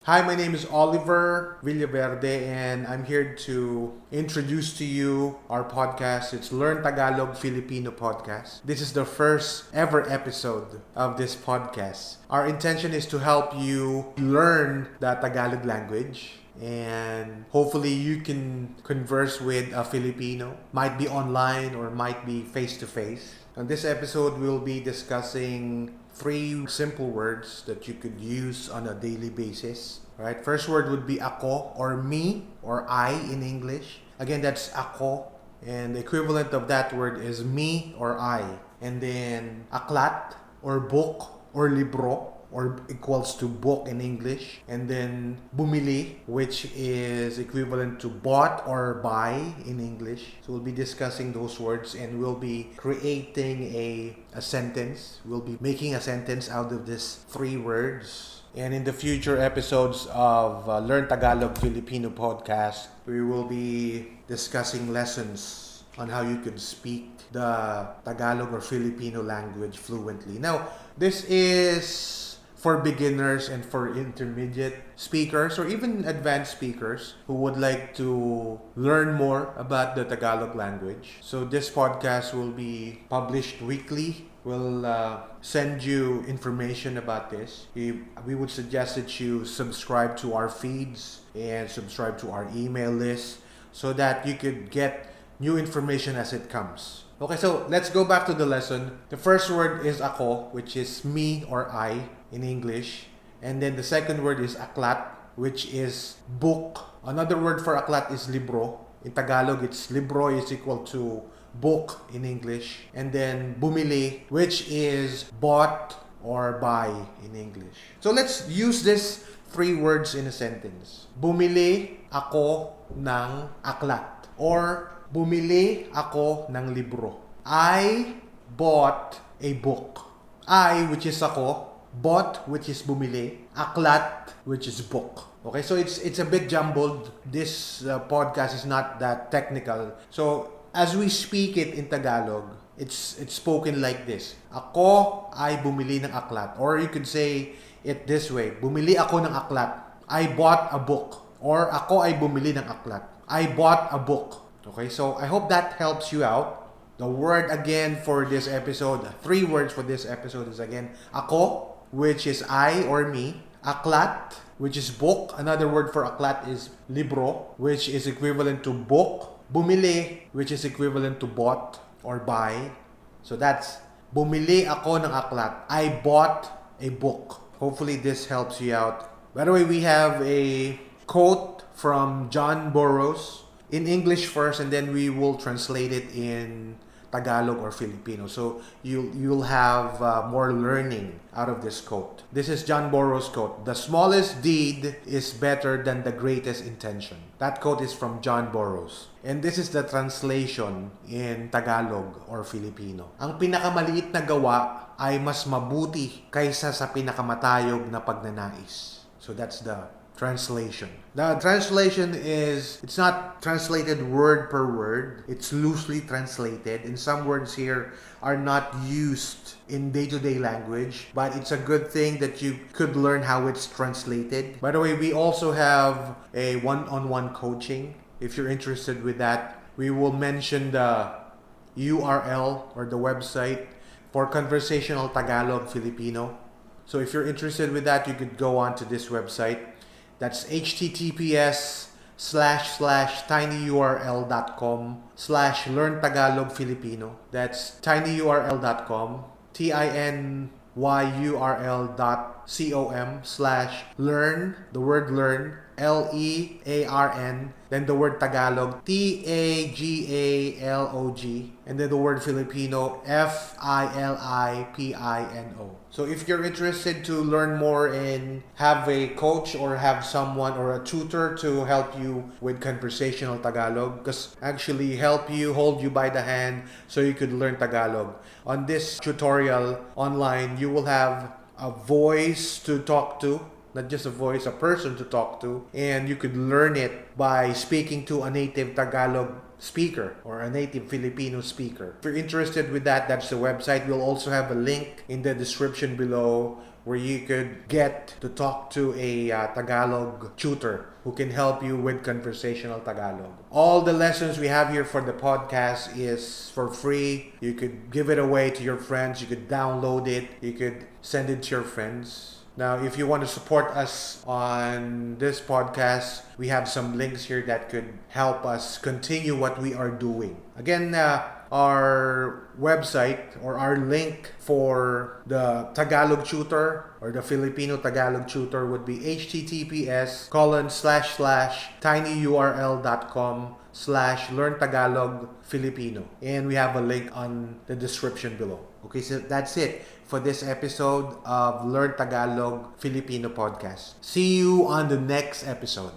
Hi, my name is Oliver Villaverde and I'm here to introduce to you our podcast. It's Learn Tagalog Filipino podcast. This is the first ever episode of this podcast. Our intention is to help you learn the Tagalog language and hopefully you can converse with a Filipino. Might be online or might be face-to-face. On this episode, we'll be discussing 3 simple words that you could use on a daily basis. Right? First word would be ako or me or I in English. Again, that's ako. And the equivalent of that word is me or I. And then aklat or book or libro or equals to book in English. And then bumili, which is equivalent to bought or buy in English. So we'll be discussing those words and we'll be creating a sentence. We'll be making a sentence out of these 3 words. And in the future episodes of Learn Tagalog Filipino podcast, we will be discussing lessons on how you can speak the Tagalog or Filipino language fluently. Now, this is for beginners and for intermediate speakers or even advanced speakers who would like to learn more about the Tagalog language. So this podcast will be published weekly. We'll send you information about this. We would suggest that you subscribe to our feeds and subscribe to our email list so that you could get new information as it comes. Okay, so let's go back to the lesson. The first word is ako, which is me or I in English. And then the second word is aklat, which is book. Another word for aklat is libro. In Tagalog, it's libro is equal to book in English. And then bumili, which is bought or buy in English. So let's use these 3 words in a sentence. Bumili ako ng aklat. Or bumili ako ng libro. I bought a book. I, which is ako, bought, which is bumili, aklat, which is book. Okay, so it's a bit jumbled. This podcast is not that technical. So as we speak it in Tagalog, it's spoken like this. Ako ay bumili ng aklat. Or you could say it this way. Bumili ako ng aklat. I bought a book. Or ako ay bumili ng aklat. I bought a book. Okay, so I hope that helps you out. The word again for this episode, 3 words for this episode is again, ako, which is I or me. Aklat, which is book. Another word for aklat is libro, which is equivalent to book. Bumili, which is equivalent to bought or buy. So that's, bumili ako ng aklat. I bought a book. Hopefully this helps you out. By the way, we have a quote from John Burroughs in English first, and then we will translate it in Tagalog or Filipino. So you'll have more learning out of this quote. This is John Burroughs' quote. The smallest deed is better than the greatest intention. That quote is from John Burroughs. And this is the translation in Tagalog or Filipino. Ang pinakamaliit na gawa ay mas mabuti kaysa sa pinakamatayog na pagnanais. So that's the translation. The translation is, it's not translated word per word. It's loosely translated. And some words here are not used in day-to-day language. But it's a good thing that you could learn how it's translated. By the way, we also have a one-on-one coaching. If you're interested with that, we will mention the URL or the website for Conversational Tagalog Filipino. So if you're interested with that, you could go on to this website. That's https://tinyurl.com/learntagalogfilipino. That's tinyurl.com, tinyurl.com/learn, the word learn, LEARN, then the word Tagalog, TAGALOG, and then the word Filipino, FILIPINO. So if you're interested to learn more and have a coach or have someone or a tutor to help you with conversational Tagalog, because actually help you, hold you by the hand so you could learn Tagalog. On this tutorial online, you will have a voice to talk to, not just a voice, a person to talk to, and you could learn it by speaking to a native Tagalog speaker or a native Filipino speaker. If you're interested with that, that's the website. We'll also have a link in the description below where you could get to talk to a Tagalog tutor who can help you with conversational Tagalog. All the lessons we have here for the podcast is for free. You could give it away to your friends. You could download it. You could send it to your friends. Now, if you want to support us on this podcast, we have some links here that could help us continue what we are doing. Again, our website or our link for the Tagalog tutor or the Filipino Tagalog tutor would be https://tinyurl.com/learntagalog-filipino, and we have a link on the description below. Okay, so that's it for this episode of Learn Tagalog Filipino podcast. See you on the next episode.